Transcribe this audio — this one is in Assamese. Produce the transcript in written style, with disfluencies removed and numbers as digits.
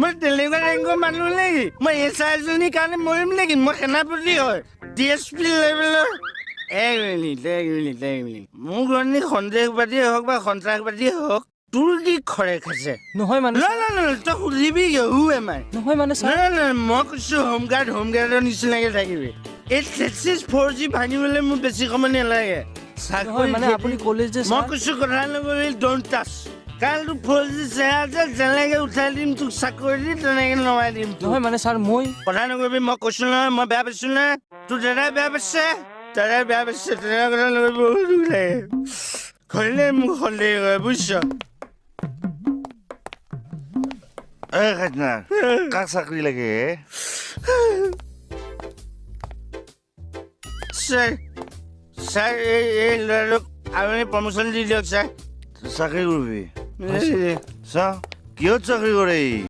মই তেনেকুৱা ৰেংকৰ মানুহ নেকি মই এছআইজনীৰ কাৰণে মৰিম নেকি মই সেনাপতি হয় DSP লেভেলৰ এক মিনিট মোৰ কাৰণে সন্দেহবাদীয়ে হওক বা সন্ত্ৰাসবাদীয়ে হওক তোৰ কি খৰে খাইছে নহয় মানে তই সুধিবি হু এম আই নহয় মানে ছাৰ মই কৈছো হোমগাৰ্ডৰ নিচিনাকে থাকিবি এই 4G ভাঙিবলৈ মোৰ বেছি সময় নালাগে নহয় মানে আপুনি ক'লে যে মই কৈছো কথা নকবি ডোন্ট টাচ কাল তোৰ 4G চেহেৰা যে যেনেকে উঠাই দিম তোক চাকৰি দি তেনেকে নমাই দিম নহয় মানে ছাৰ মই কথা নকবি মই কৈছো নহয় মই বেয়া পাইছো নে তোৰ দাদাই বেয়া পাইছে তেনেকুৱা কথা নকবি বহুত দুখ লাগে ঘৰিলে মোক সন্দেহ কৰে বুজিছ কাক চাকৰি লাগে ছাৰ এই ল'ৰাটোক আপুনি প্ৰমোশ্যন দি দিয়ক ছাৰ চাকৰি কৰিবি এই চা কিহত চাকৰি কৰে